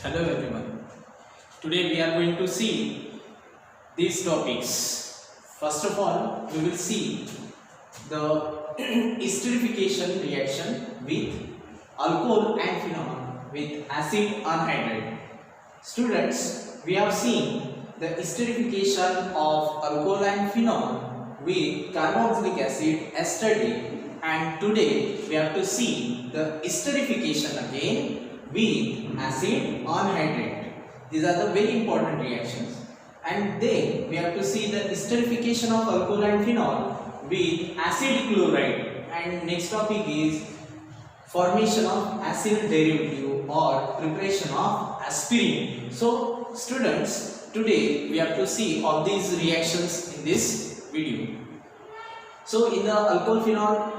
Hello everyone. Today we are going to see these topics. First of all, we will see the esterification reaction with alcohol and phenol with acid anhydride. Students, we have seen the esterification of alcohol and phenol with carboxylic acid yesterday, and today we have to see the esterification again with acid anhydride. These are the very important reactions. And then we have to see the esterification of alcohol and phenol with acid chloride. And next topic is formation of acid derivative or preparation of aspirin. So students, today we have to see all these reactions in this video. So in the alcohol, phenol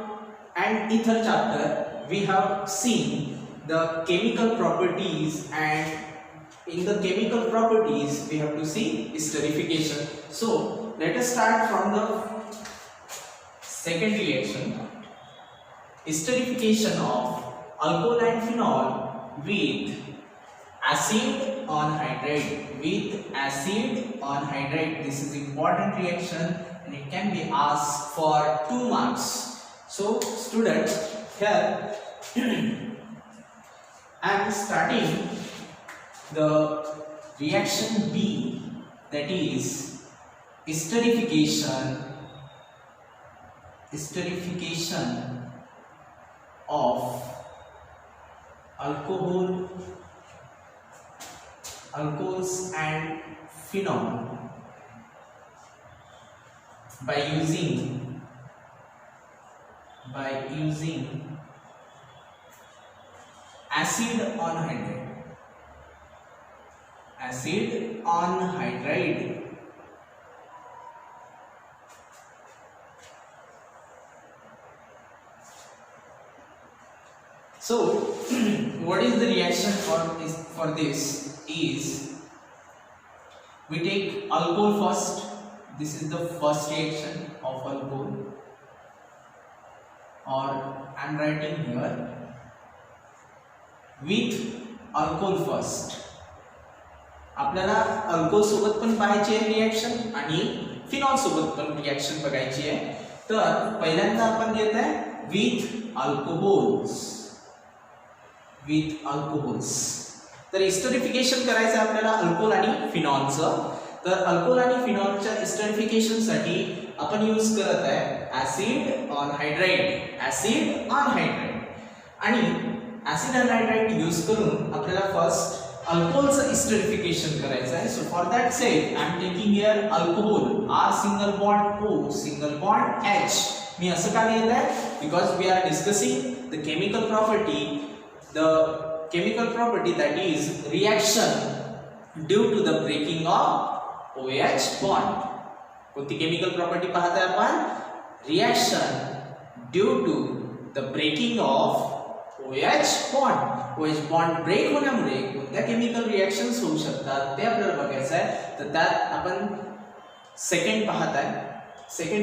and ether chapter, we have seen the chemical properties, and in the chemical properties we have to see esterification. So let us start from the second reaction, esterification of alcohol and phenol with acid anhydride. This is important reaction and it can be asked for 2 marks. So students, here I am starting the reaction B, that is esterification of alcohols and phenol by using acid anhydride. So what is the reaction for this is, we take alcohol first. This is the first reaction of alcohol, or I am writing here with alcohol first. आपल्याला alcohol सोबत पण पाहायची आहे reaction आणि phenol सोबत पण reaction बघायची आहे. तर पहिल्यांदा आपण घेत आहे विथ अल्कोहोल्स. तर एस्टरिफिकेशन करायचं आहे आपल्याला अल्कोहोल आणि फिनॉलचं. तर अल्कोहोल आणि फिनॉलच्या एस्टरिफिकेशन साठी आपण यूज करत आहे ऍसिड अनहायड्राइड. आणि ऍसिड अनहायड्राइड यूज करून आपल्याला फर्स्ट अल्कोहोलचं एस्टरिफिकेशन करायचं आहे. So for that sake I am taking here alcohol, R single bond O single bond H. मी असं का लिहित आहे? Because we are discussing the chemical property that is reaction due to the breaking of OH bond. कोणती chemical property पाहत आहे आपण? Reaction due to the breaking of OH bond. OH bond break होण्यामुळे कोणत्या केमिकल रिएक्शन्स होऊ शकतात ते आपल्याला बघायचं आहे. तर त्यात आपण सेकंड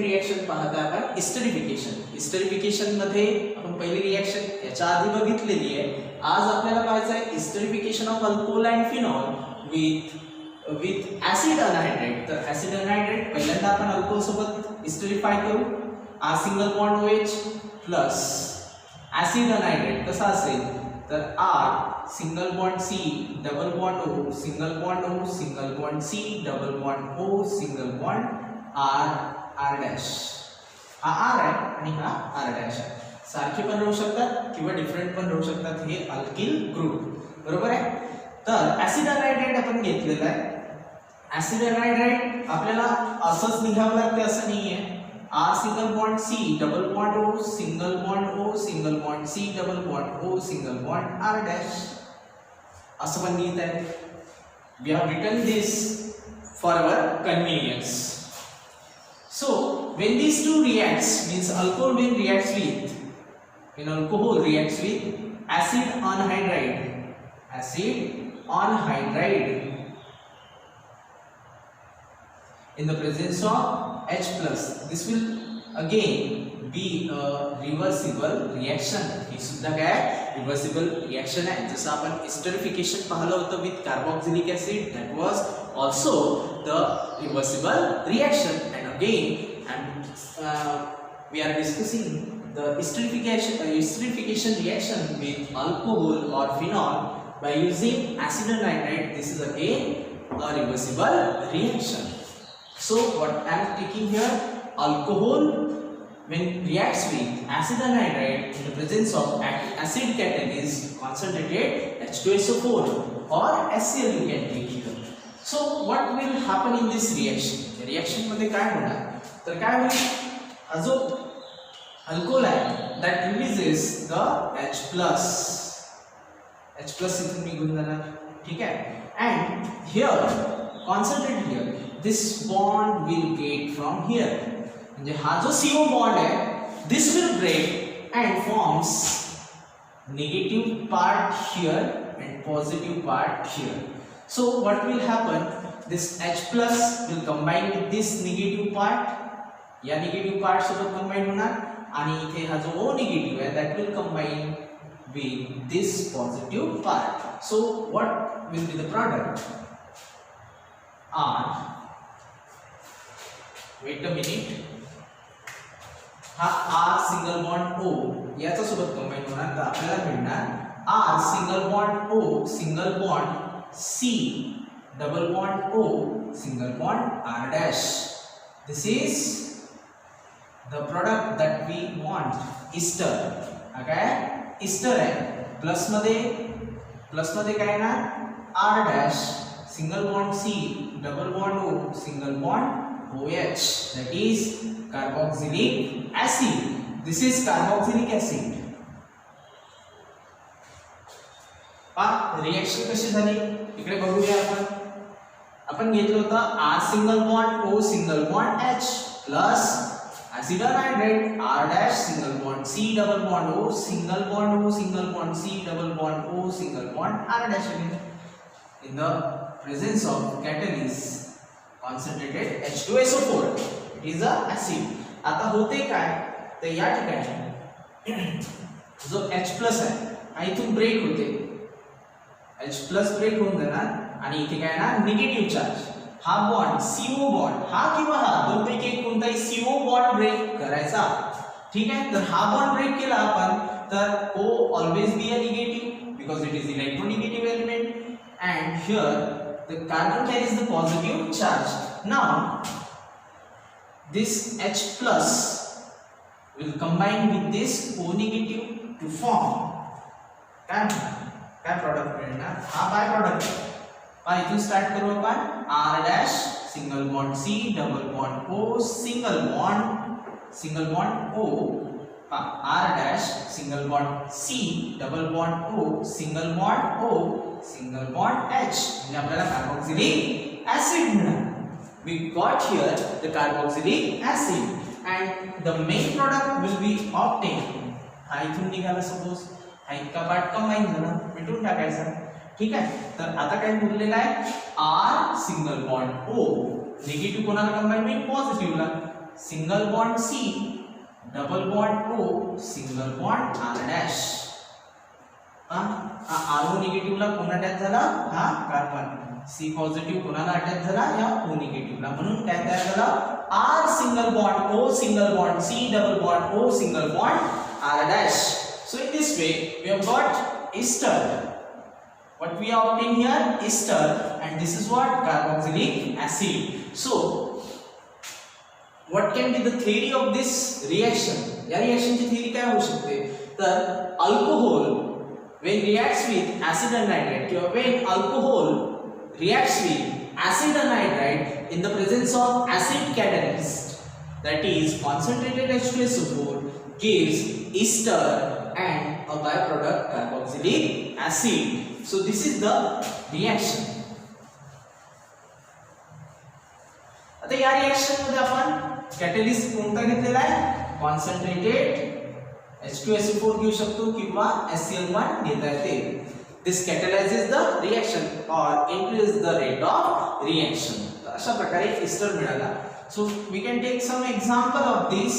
रिएक्शन पाहत आहे आपण एस्टरिफिकेशन मध्ये आपण पहिली रिएक्शन याच्या आधी बघितलेली आहे. आज आपल्याला पाहायचं आहे esterification of alcohol and phenol with acid anhydride. तर ऍसिड अनहायड्राइड पहिल्यांदा आपण अल्कोहोल सोबत एस्टरिफाय करू. R single bond OH plus acid anhydride कसा असेल तर R single bond C double bond O single bond O single bond C double bond O single bond R dash. हा R आहे आणि हा R डॅश आहे. सारखे पण राहू शकतात किंवा डिफरंट पण राहू शकतात. हे अल्किल ग्रुप बरोबर आहे. तर ऍसिड अनहायड्राइड आपण घेतलेला आहे. ऍसिड अनहायड्राइड आपल्याला असंच लिहावं लागते असं नाहीये. R single bond C double bond O single bond O single bond C double bond O single bond R dash असं पण लिहित आहे. We have written this for our convenience. So when these two reacts, means alcohol reacts with acid anhydride in the presence of H plus, this will again be reversible reaction. ही सुद्धा काय reversible reaction आहे. जसं आपण esterification पाहिलं होतं with carboxylic acid, that was also the reversible reaction. And again we are discussing the esterification reaction with alcohol or phenol by using acetonitrile. This is again a reversible reaction. So what I am taking here, alcohol when reacts with acetonitrile in the presence of acid catalyst concentrated H2SO4 or HCl you can take here. So what will happen in this reaction? Reaction मध्ये काय होणार, तर काय होईल, हा जो alcohol आहे that releases the H plus इथून निघून जाणार. ठीक आहे. and here concentrate here, this bond will get from here. म्हणजे हा जो CO bond आहे, this will break and forms negative part here and positive part here. So what will happen, this H plus will combine with this negative part, या negative part सोबत combine होणार, आणि इथे हा जो O निगेटिव्ह आहे that will combine with this positive part. So what will be the product? R, wait a minute, हा R single bond O याच्या सोबत कंबाईन होणार, तर आपल्याला मिळणार R single bond O single bond C double bond O single bond R dash. This is the product that we want, ester. Okay, ester आहे. Plus मध्ये काय ना R dash single bond C double bond O single bond OH, that is carboxylic acid. This is carboxylic acid. Reaction कशी झाली इकडे बघूया. आपण घेतलं होतं R single bond O single bond H plus acetonitrile R dash single bond C double bond O single bond O single bond C double bond O single bond R dash again. In the presence of catalyst concentrated H2SO4, it is a acid. आता होते काय, तर या ठिकाणी जो H plus आहे हा इथून ब्रेक होते, H प्लस ब्रेक होऊन जाणार, आणि इथे काय ना निगेटिव्ह चार्ज, हा बॉन्ड CO बॉन्ड, हा किंवा हा दोनपैकी एक कोणताही CO बॉन्ड ब्रेक करायचा. ठीक आहे. तर हा बॉन्ड ब्रेक केला आपण, तर O always be a negative because it is electronegative element, and here the carbon carries the positive charge. Now this H plus will combine with this O negative to form काय product मिळणार, हा by product. इथून start करू आपण. R dash single bond C double bond O single bond O, R dash single bond C double bond O single bond O single bond H, म्हणजे आपल्याला carboxylic acid मिळाला. We got here the carboxylic acid and the main product will be obtained. हा इथून निघाला, suppose हा इतका part combine झाला, मिटून टाकायचा. ठीक आहे. तर आता काय उरलेलं आहे, R single bond O negative कोणाला कंबाईन होईल, पॉझिटिव्हला, single bond C double bond O single bond R dash. हा R O निगेटिव्हला कोण अटॅच झाला, हा कार्बन. C पॉझिटिव्ह कोणाला अटॅच झाला, या O निगेटिव्हला, म्हणून काय तयार झालं, R single bond O single bond C double bond O single bond R dash. So in this way we have got ester. What we have obtained here, ester, and this is what, carboxylic acid. So what can be the theory of this reaction? या reaction ची theory काय होऊ शकते, तर alcohol when reacts with acid and nitrite, किंवा when alcohol reacts with acid and nitrite in the presence of acid catalyst, that is concentrated H2SO4, gives ester and a byproduct carboxylic acid. So this is the reaction. आता या reaction मध्ये आपण catalyst कोणता घेतलेला आहे, concentrated H2SO4 घेऊ शकतो किंवा HCl1 घेता येते. This catalyzes the reaction or increases the rate of reaction. तर अशा प्रकारे एस्टर मिळाला. So we can take some example of this.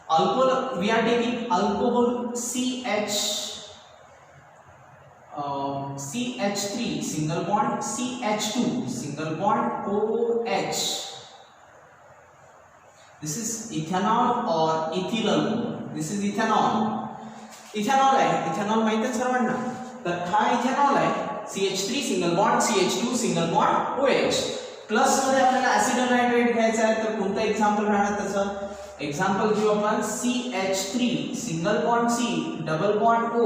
Alcohol, we are taking alcohol CH3 single bond, CH2 single bond, OH. This is ethanol or ethyl alcohol. This is ethanol. Ethanol आहे, ethanol माहिती आहे सर्वांना. तर हा ethanol आहे, CH3 single bond, CH2 single bond, OH. Plus मध्ये आपल्याला acid nitrate घ्यायचा आहे, तर कोणतं एक्झाम्पल राहणार त्याचं? एक्झाम्पल घेऊ आपण CH3 single bond C double bond O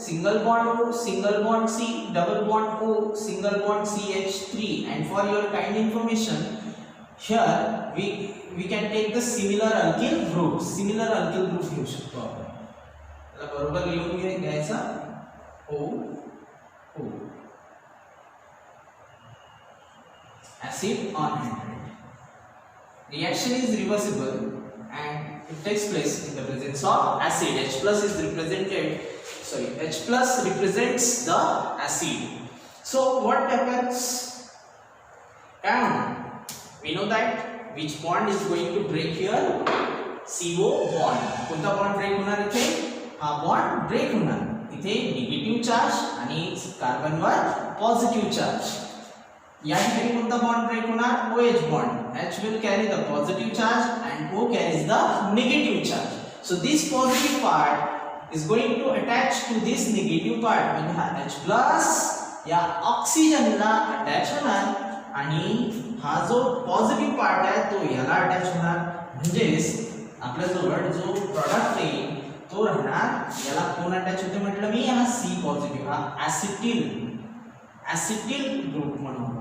single bond O single bond C double bond O single bond CH3. And for your kind information, here we can take the similar alkyl group. Similar alkyl group घेऊ शकतो आपण. बरोबर लिहून घ्यायचा O acid on nitrate. Reaction is reversible and it takes place in the presence of acid. H plus is represented, sorry, H plus represents the acid. So what happens? And we know that which bond is going to break here? CO bond. कोणता bond break होणार इथे? हा bond break होणार. इथे negative charge आणि कार्बनवर positive charge. या ठिकाणी कोणता बॉन्ड ब्रेक होणार? OH bond. H will carry the positive charge and O carries the negative charge. So this positive part is going to attach to this negative part. म्हणजे हा H plus या ऑक्सिजनला attach होणार आणि हा जो positive part आहे तो याला अटॅच होणार. म्हणजेच आपल्याजवळ जो प्रॉडक्ट येईल तो राहणार, याला कोण अटॅच होते म्हटलं मी? हा C पॉझिटिव्ह, हा ऍसिटिल ग्रुप म्हणून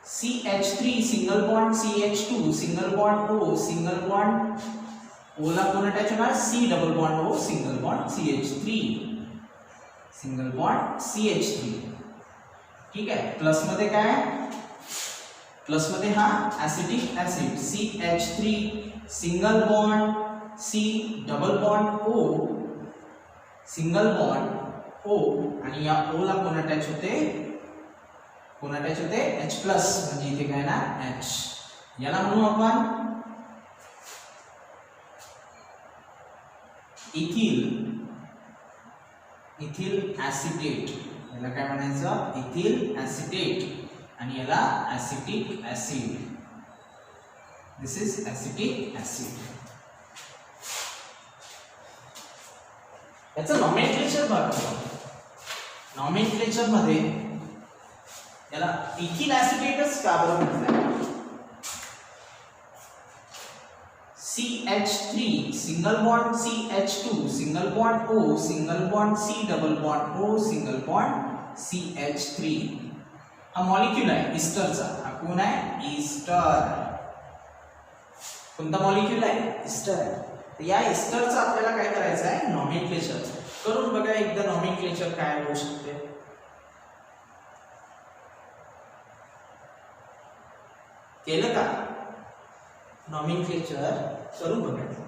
CH3 single bond CH2 single bond O single bond O ला कोण अटॅच होणार? C double bond O single bond CH3 single bond CH3. ठीक आहे. प्लस मध्ये काय? प्लस मध्ये हा acetic acid CH3 single bond C double bond O single bond O आणि या O ला कोण अटॅच होते? कोण अटॅच होते? H plus. म्हणजे इथे काय ना H. याला म्हणू आपण इथिल ऍसिटेट. याला काय म्हणायचं? इथिल ऍसिटेट आणि याला acetic acid. This is acetic acid. याचं नॉमेनक्लेचर बघा. नॉमेनक्लेचर मध्ये याला इथिल ऍसिटेटच का बरं म्हटलंय? CH3 single bond CH2 single bond O single bond C double bond O single bond CH3. हा मॉलिक्यूल आहे इस्टरचा. हा कोण आहे? इस्टर. कोणता मॉलिक्यूल आहे? इस्टर आहे. तर या इस्टरचा आपल्याला काय करायचं आहे? नॉमेनक्लेचर करून बघा एकदा. नॉमेनक्लेचर काय होऊ शकते? केलं का? नॉमेनक्लेचर करून बघायचं.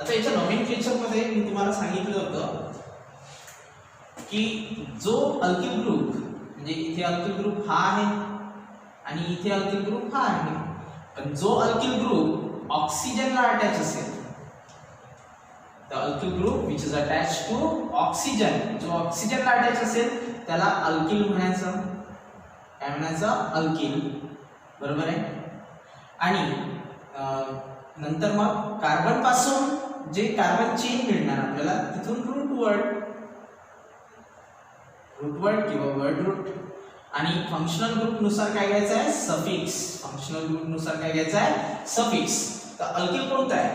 आता याच्या नॉमेनक्लेचर मध्ये मी तुम्हाला सांगितलं होतं की जो अल्किल ग्रुप, म्हणजे इथे अल्किल ग्रुप हा आहे आणि इथे अल्किल ग्रुप हा आहे, पण जो अल्किल ग्रुप ऑक्सिजनला अटॅच असेल, the alkyl group which is attach to oxygen, जो ऑक्सिजनला अटॅच असेल त्याला अल्किल म्हणायचं. काय म्हणायचं? अल्किल. बरोबर आहे. आणि नंतर मग कार्बन पासून जे कार्बन चेन मिळणार आपल्याला तिथून रूटवर्ड किंवा वर्ड रूट. आणि फंक्शनल ग्रुप नुसार काय घ्यायचं आहे? सफिक्स. फंक्शनल ग्रुप नुसार काय घ्यायचं आहे? सफिक्स. तर अल्किल कोणता आहे?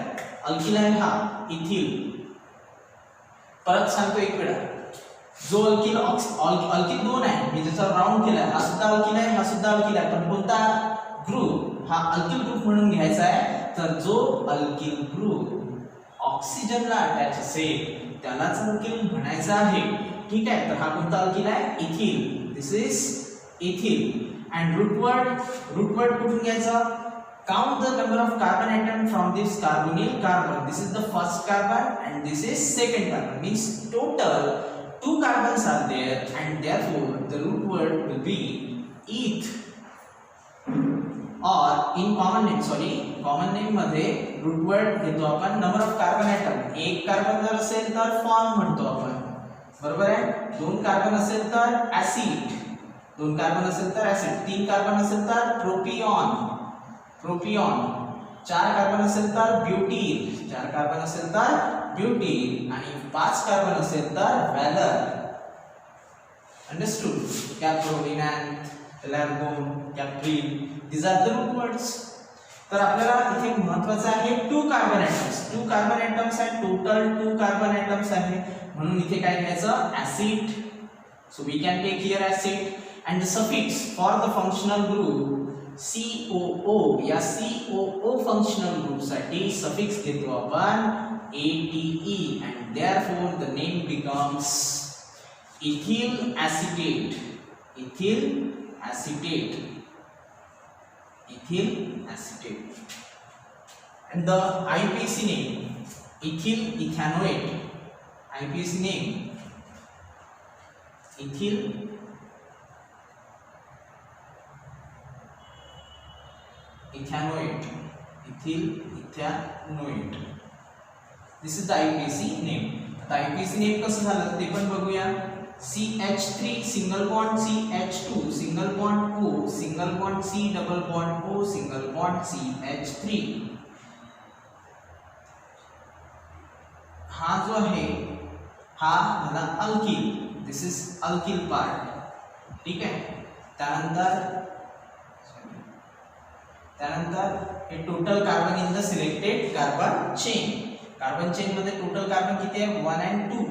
अल्किल आहे हा इथिल. परत सांगतो एक वेळा. जो अल्किल दोन आहे, मी ज्याचा राऊंड केलाय, हा सुद्धा अल्किल आहे, हा सुद्धा अल्किल आहे, पण कोणता ग्रुप? हा अल्किल ग्रुप म्हणून घ्यायचा आहे. तर जो अल्किल ग्रुप ऑक्सिजनला अटॅच असेल त्यालाच अल्किल म्हणायचं आहे. ठीक आहे. तर हा कोणता अल्किल आहे? Ethyl. This is ethyl. And रूटवर्ड कुठून घ्यायचा? Count the number of carbon atom from this carbonyl carbon. This is the first carbon and this is second carbon. Means total 2 carbons are there and therefore the root word will be eth. और in common name मध्ये root word घेतो आपण number of carbon atom. एक carbon जर असेल तर form म्हणतो आपण, बरोबर आहे. दोन कार्बन असेल तर ऍसिड, दोन कार्बन असेल तर ऍसिड, तीन कार्बन असेल तर प्रोपिऑन, चार कार्बन असेल तर ब्युटीन, चार कार्बन असेल तर ब्युटीन आणि पाच कार्बन असेल तर व्हॅलर. अंडरस्टूड. कॅप्रोलिनॅन्थ, एलर्गोन, कॅप्रिल, these are the root words. तर आपल्याला इथे महत्त्वाचं आहे टू कार्बन ॲटम्स आहे, टोटल टू कार्बन ॲटम्स आहे, म्हणून इथे काय घ्यायचं acid. So we can take here acid and the suffix for the functional group COO. या COO फंक्शनल ग्रुप साठी सफिक्स घेतो आपण ATE and therefore the name becomes ethyl acetate. And the IUPAC name ethyl ethanoate. IUPAC name ethyl ethanoate. This is the IUPAC name. आता IUPAC name कसं झालं ते पण बघूया. CH3 single bond CH2 single bond O single bond C double bond O single bond CH3. हा जो आहे हा झाला alkyl. This is alkyl part. ठीक आहे. त्यानंतर हे total carbon in the selected carbon chain मध्ये टोटल कार्बन किती आहे 1 and 2.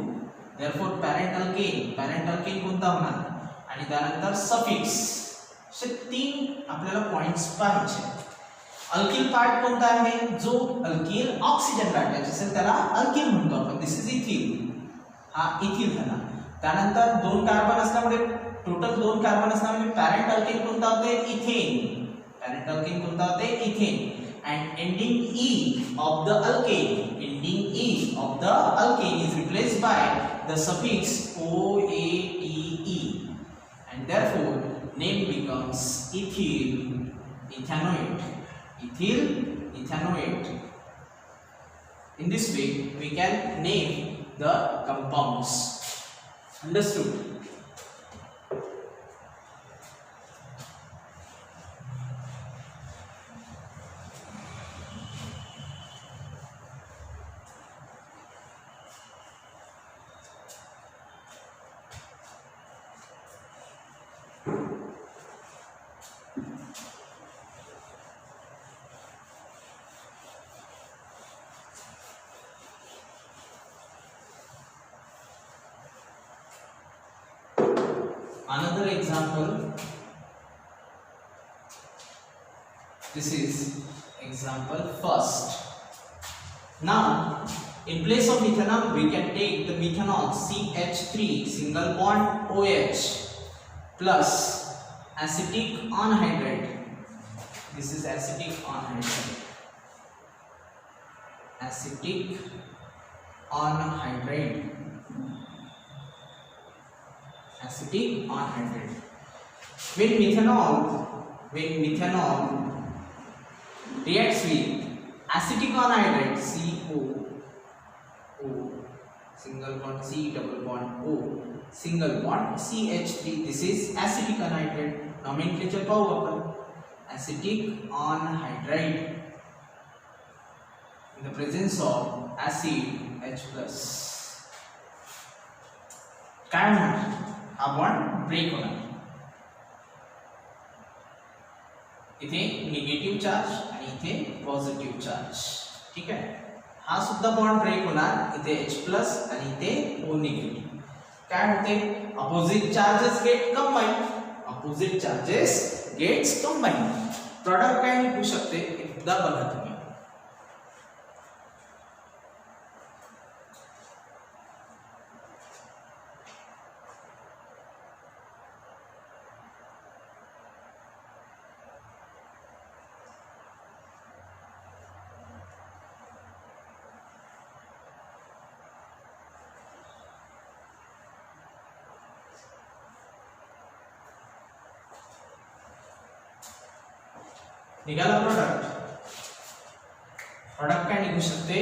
therefore parent alkane कोणता होणार आणि त्यानंतर सफिक्स. असे तीन आपल्याला पॉइंट्स पाहिजे. अल्किल पार्ट कोणता आहे, जो अल्किल ऑक्सिजन काढायचे असेल त्याला अल्किल म्हणतो आपण. This is ethyl. हा इथिल झाला. त्यानंतर दोन कार्बन असल्यामुळे टोटल दोन कार्बन असल्यामुळे पॅरेंट अल्केन कोणता होते ethane. and ending E of the alkane is replaced by the suffix OATE and therefore name becomes ethanoate. In this way we can name the compounds. Understood? Another example. This is example first. Now in place of methanol we can take the methanol CH3 single bond OH plus acetic anhydride. This is acetic anhydride. When methanol reacts with acetic anhydride COO single bond C double bond O single bond CH3, this is acetic anhydride. Nomenclature पाहू आपण. acetic anhydride in the presence of acid H+. काय होणार, हा bond break होणार. इथे negative charge आणि इथे positive charge. ठीक आहे. हा सुद्धा बॉन्ड ब्रेक होणार. इथे H+ आणि इथे O निगेटिव्ह. काय होते, opposite charges gets combine. Product काय निघू शकते एकदा बघा तुम्ही. निघाला प्रोडक्ट. प्रोडक्ट काय निघू शकते,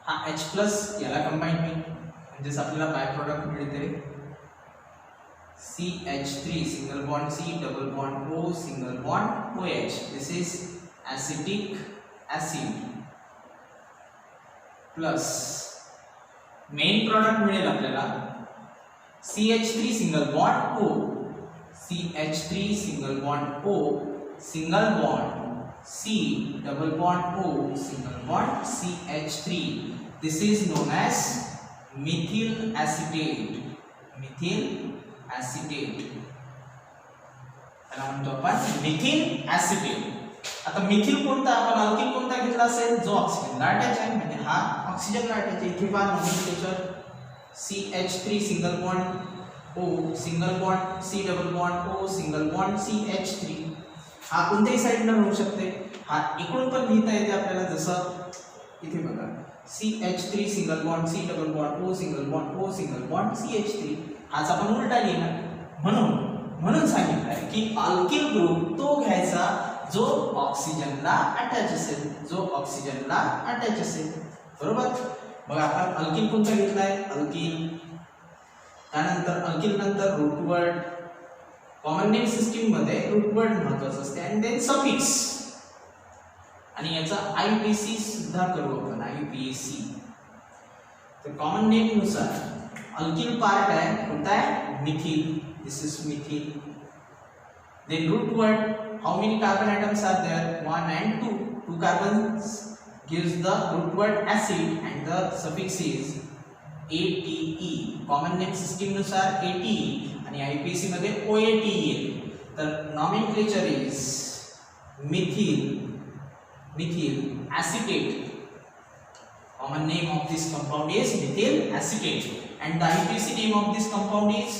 हा H+ याला कंबाईन होईल म्हणजेच आपल्याला बाय प्रोडक्ट मिळते CH3 single bond C double bond O single bond OH. This is acetic acid plus main product मिळेल आपल्याला CH3 single bond O, CH3 single bond O single bond C double bond O single bond CH3. This is known as methyl acetate. Methyl acetate. त्याला म्हणतो आपण Mithil acetate. आता मिथिल कोणता, आपण alkyl कोणता घेतला असेल जो ऑक्सिजनला अटॅच आहे, म्हणजे हा ऑक्सिजनला अटॅच आहे. इथे पहा nomenclature CH3 single bond O single bond C double bond O single bond CH3. हा कोणत्याही साइडला होऊ शकते. हा इकडून पण लिहिता येते आपल्याला, जसं इथे बघा CH3 single bond C double bond O single bond O single bond CH3. हाच आपण उलटा लिहिला. म्हणून सांगितलं आहे की अल्किल ग्रुप तो घ्यायचा जो ऑक्सिजनला अटॅच असेल, जो ऑक्सिजनला अटॅच असेल. बरोबर. मग आपण अल्किल कोणता घेतलाय, अल्किल. त्यानंतर अल्किल नंतर root word. Common name system मध्ये रूट वर्ड महत्त्वाचं असते आणि देन सफिक्स. आणि याचा IPC सुद्धा करू आपण, IPC. तर कॉमन नेम नुसार अल्किल पार्ट आहे कोणता आहे, methyl. This is methyl. Then root word, how many carbon atoms are there, 1 and 2. 2 carbons gives the root word acid and the suffix is ATE. Common name system नुसार ATE आणि IPC मध्ये OATE येईल. तर nomenclature is methyl acetate. Common name of this compound is methyl acetate and the IPC name of this compound is,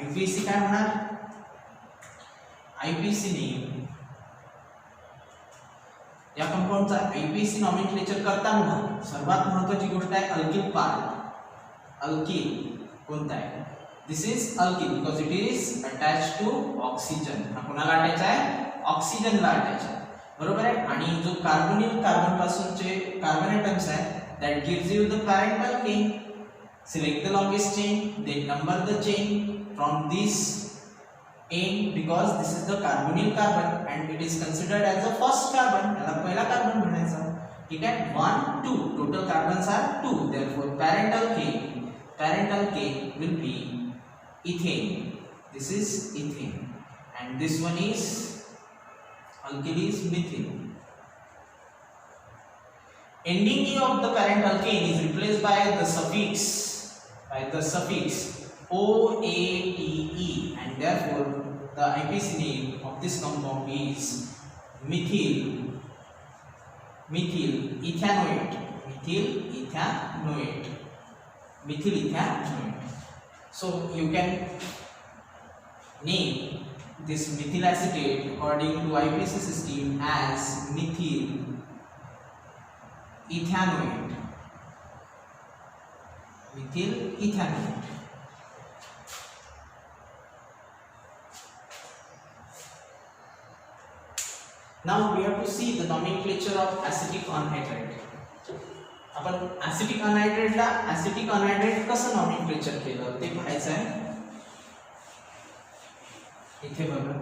IPC काय होणार, IPC name या कंपाऊंडचा IPC nomenclature करताना सर्वात महत्त्वाची गोष्ट आहे अल्किल पार्ट. अल्किल कोणता आहे, this is alkyl because it is attached to oxygen. हा कोणाला अटॅच आहे, ऑक्सिजनला अटॅच आहे. बरोबर आहे. आणि जो कार्बोनिल कार्बन पासूनचे कार्बन atoms आहेत that gives you the parental chain. Select the longest chain, then number the chain from this end because this is the carbonyl carbon and it is considered as the first carbon. याला पहिला carbon म्हणायचा. ठीक आहे. 1 2 total carbons are 2. Therefore parental chain will be ethane. This is ethane and this one is alkyl is methyl. Ending E of the parental chain is replaced by the suffix OATE and therefore the IPC name of this compound is methyl ethanoate. So you can name this methyl acetate according to IPC system as methyl ethanoate. Now we have to see the nomenclature of acetic anhydride. आपण acetic anhydride ला acetic anhydride कसं nomenclature केलं ते पाहायचं आहे. इथे बघा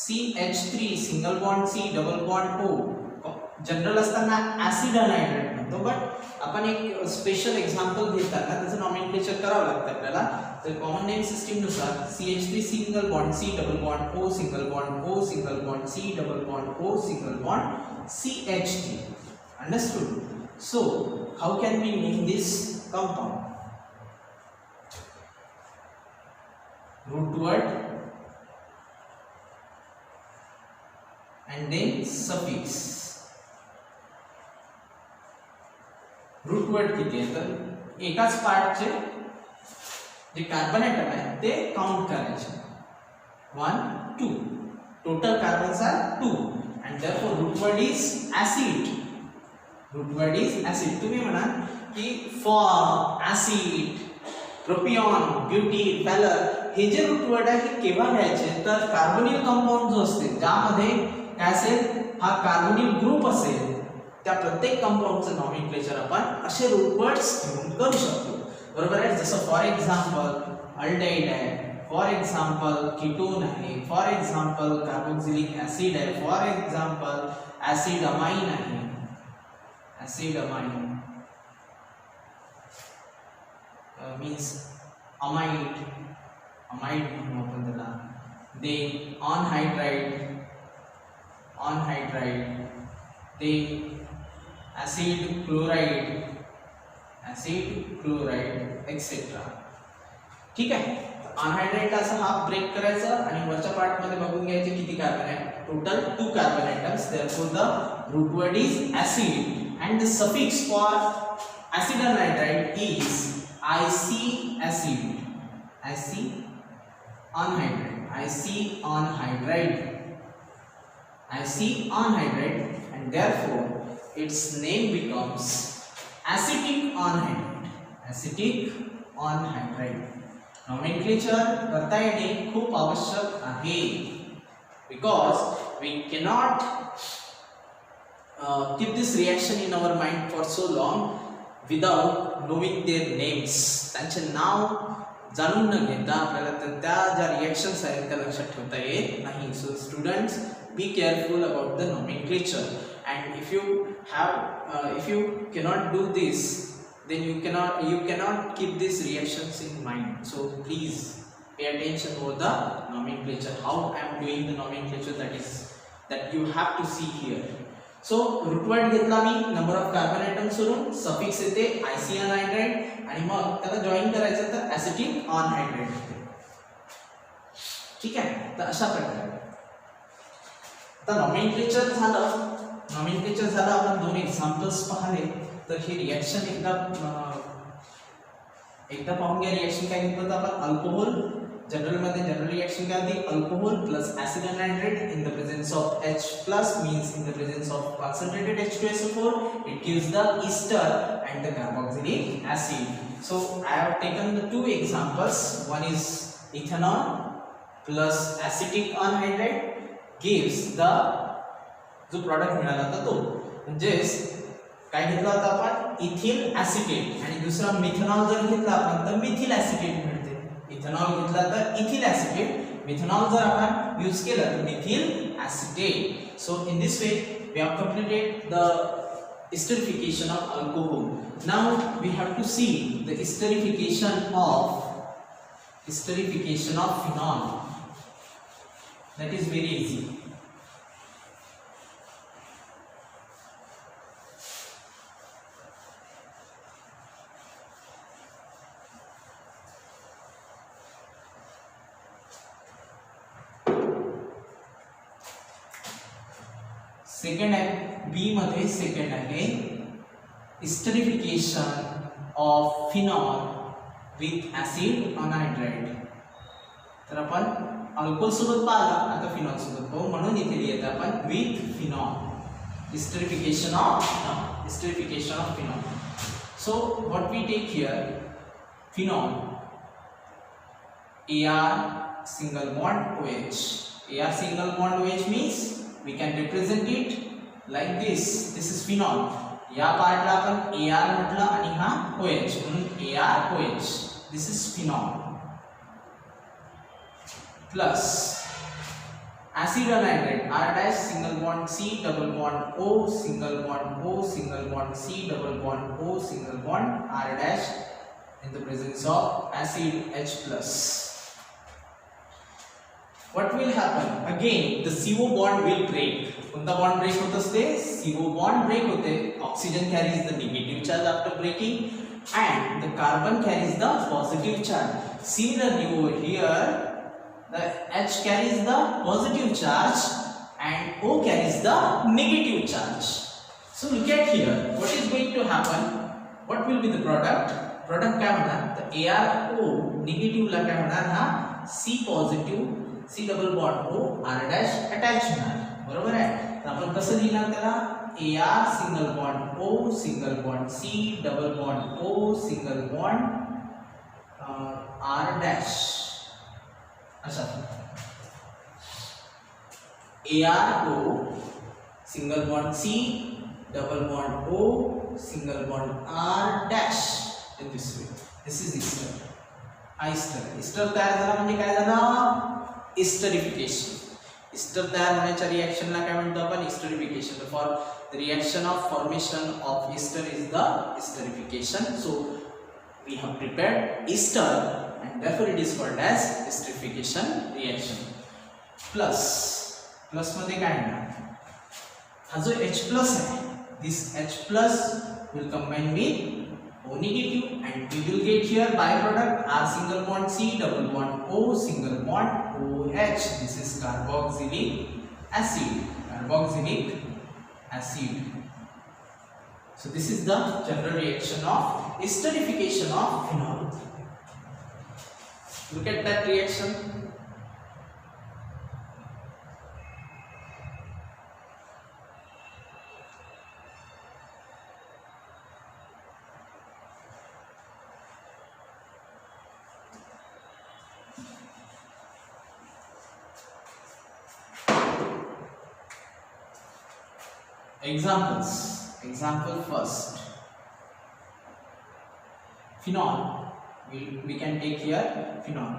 CH3 single bond C double bond O. General असताना acid अनहायड्रेट म्हणतो, बट आपण एक स्पेशल एक्झाम्पल घेताना त्याचं नॉमेनक्लेचर करावं लागतं आपल्याला. तर कॉमन नेम सिस्टीम नुसार CH3 single bond C double bond O single bond O single bond C double bond O single bond CH3. Understood. So how can we name this compound? Root word and then suffix. Root word किती आहे, तर एकाच पार्टचे जे carbon atom आहे ते count करायचे. 1 2 total carbons are 2 and therefore root word is acid. तुम्ही म्हणा की for acid propion, butyr, valer हे जे रूट वर्ड आहे हे केव्हा घ्यायचे तर कार्बोनिल कंपाऊंड जो असते ज्यामध्ये काय असेल हा कार्बोनिल ग्रुप असेल त्या प्रत्येक कंपाऊंडचं नॉमेनक्लेचर आपण असे रूट वर्ड्स घेऊन करू शकतो. बरोबर आहे. जसं फॉर एक्झाम्पल अल्डेहाइड आहे, फॉर एक्झाम्पल कीटोन आहे, फॉर एक्झाम्पल कार्बोक्सिलिक ऍसिड आहे, फॉर एक्झाम्पल ऍसिड अमाइन आहे, ऍसिड अमाइन मीन्स अमाइड म्हणू आपण त्याला. Then anhydride, then acid chloride etcetera. ठीक आहे. अनहाइड्राइडला असं हाफ ब्रेक करायचं आणि वरच्या पार्ट मध्ये बघून घ्यायचे किती कार्बन आहे. Total 2 carbon atoms. Therefore the root word is acid and the suffix for acid anhydride is IC anhydride and therefore its name becomes acetic anhydride. Nomenclature करता येणे खूप आवश्यक आहे because we cannot keep this reaction in our mind for so long without knowing their names. त्यांचे नाव जाणून न घेता आपल्याला त्या ज्या रिएक्शन्स आहेत त्या लक्षात ठेवता येत नाही. So students, be careful about the nomenclature, and if you cannot do this, then you cannot keep these reactions in mind. So please pay attention over the nomenclature, how I am doing the nomenclature, that you have to see here. So root word घेतला मी number of carbon atoms वरून, suffix येते IC anhydride आणि मग त्याला join करायचं तर acetic anhydride होते. ठीक आहे. तर अशा प्रकारे आता नॉमेनक्लेचर झालं. आपण 2 एक्झाम्पल्स पाहिले. तर हे रिएक्शन एकदा पाहून घ्या. रिएक्शन काय घेतलं तर आपण अल्कोहोल जनरल रिएक्शन काय होती. Alcohol plus acid anhydride in the presence of H plus means in the presence of concentrated H2SO4 it gives the ester and the carboxylic acid. So I have taken the 2 examples. One is ethanol plus acetic anhydride gives the जो product मिळाला होता तो म्हणजेच काय घेतला होता आपण ethyl acetate आणि दुसरा मिथेनॉल जर घेतला आपण तर मिथिल ऍसिटेट मिळते. इथेनॉल घेतला तर इथिल ऍसिटेट, मिथेनॉल जर आपण यूज केला तर methyl acetate. So in this way we have completed the esterification of alcohol. Now we have to see the esterification of phenol. That is very easy. Second आहे B मध्ये. Second आहे esterification of phenol with acid anhydride. तर आपण alcohol सोबत पाहिला, आता phenol सोबत पाहू. म्हणून इथे लिहित आपण with phenol, esterification of phenol. So what we take here, phenol, Ar single bond OH. Ar single bond OH means we can represent it like this. This is phenol. या पार्टला आपण Ar म्हटलं आणि हा OH म्हणून ArOH. This is phenol. Plus acid anhydride, R dash single bond C double bond O single bond O single bond C double bond O single bond R dash in the presence of acid H plus. What will happen? Again the CO bond will break. कोणता bond break होत असते? CO bond break होते. Oxygen carries the negative charge after breaking and the carbon carries the positive charge. Similarly over here the H carries the positive charge and O carries the negative charge. So look at here, what is going to happen? What will be the product? Product काय होणार? तर ArO negative ला काय होणार? हा C positive C double bond O R dash attach होणार. बरोबर आहे. तर आपण कसं लिहिणार त्याला? Ar single bond O single bond C double bond O single bond R dash अच्छा ARO single bond C double bond O single bond R dash in this way. This is ester. हा ester तयार झाला म्हणजे काय झालं esterification. Ester तयार होण्याच्या रिएक्शनला काय म्हणतो आपण esterification. For the reaction of formation of ester is the esterification. So we have prepared ester and therefore it is called as esterification reaction. Plus मध्ये काय येणार हा जो H plus आहे this H plus will combine with O negative and we will get here byproduct R single bond C double bond O single bond OH. This is carboxylic acid. So this is the general reaction of esterification of phenol. Look at that reaction. Example first. Phenol. We can take here phenol.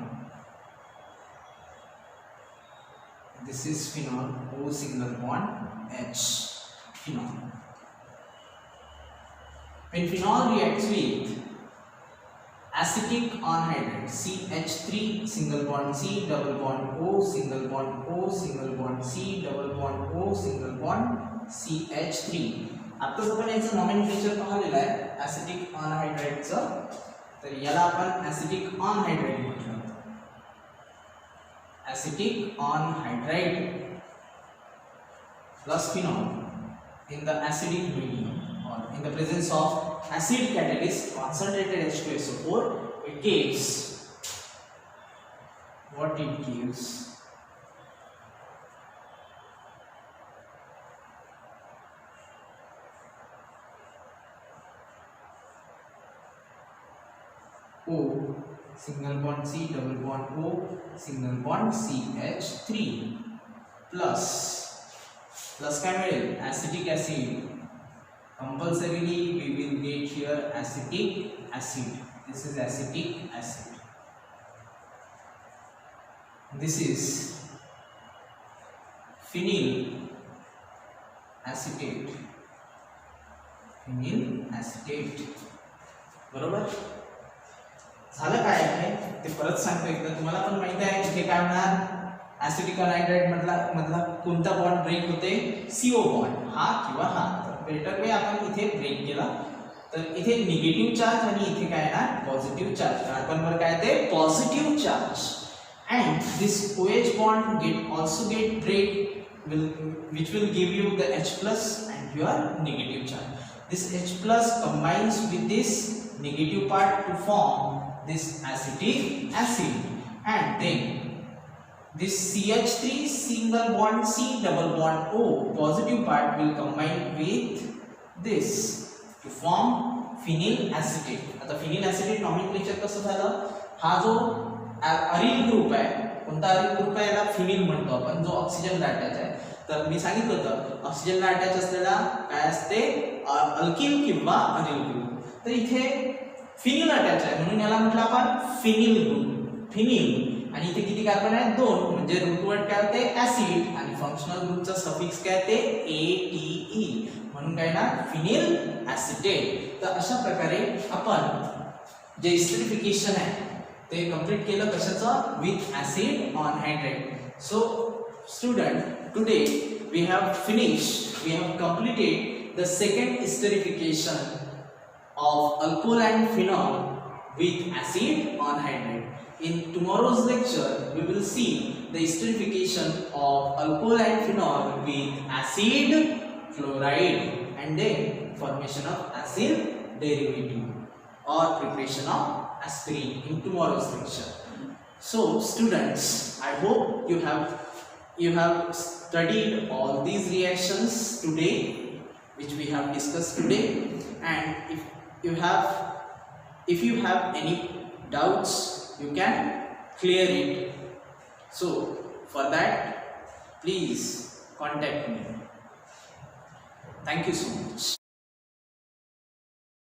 This is phenol. O single bond H. Phenol. When phenol reacts with acetic anhydride CH3 single bond C double bond O single bond O single bond C double bond O single bond CH3. आता आपण याचं nomenclature पाहिलेलं आहे acetic अनहायड्राइडचं. तर याला आपण acetic anhydride म्हटलं. Acetic anhydride plus phenol in the acidic medium or in the presence of acid catalyst concentrated H2SO4, it gives what it gives. O single bond C double bond O single bond CH3 plus काय मिळेल acetic acid. Compulsorily we will get here acetic acid. This is acetic acid. This is phenyl acetate. बरोबर. झालं काय आहे ते परत सांगतो एकदा. तुम्हाला पण माहिती आहे इथे काय होणार ऍसिटिक अनहायड्राइड मधला कोणता बॉन्ड ब्रेक होते CO बॉन्ड हा किंवा हा. तर बेटर वे आपण इथे ब्रेक केला तर इथे निगेटिव्ह चार्ज आणि इथे काय ना पॉझिटिव्ह चार्ज. कार्बन वर काय ते positive charge and this OH bond also get break which will give you the H plus and your negative charge. This H plus combines with this negative part to form this acetic acid and then this CH3 single bond C double bond O positive part will combine with this to form phenyl acetate. आता phenyl acetate nomenclature कसं झालं हा जो aryl group आहे कोणता aryl group आहे याला phenyl म्हणतो आपण जो ऑक्सिजनला अटॅच आहे. तर मी सांगितलं होतं ऑक्सिजनला अटॅच असलेला काय असते अल्किल किंवा अरिल ग्रुप. तर इथे फिनिल अटॅच आहे म्हणून याला म्हटलं आपण फिनिल ग्रुप. फिनिल आणि इथे किती कार्बन आहेत दोन म्हणजे रूट वर्ड काय होते ऍसिड आणि फंक्शनल ग्रुपचा सफिक्स काय ते ATE म्हणून काय ना फिनिल ऍसिटेट. तर अशा प्रकारे आपण जे एस्टरिफिकेशन आहे ते कंप्लीट केलं कशाचं with acid anhydride. So student today we have completed the second esterification of alcohol and phenol with acid anhydride. In tomorrow's lecture we will see the esterification of alcohol and phenol with acid chloride and then formation of acid derivative or preparation of aspirin in tomorrow's lecture. So students, I hope you have studied all these reactions today which we have discussed today, and if you have any doubts you can clear it. So for that please contact me. Thank you so much.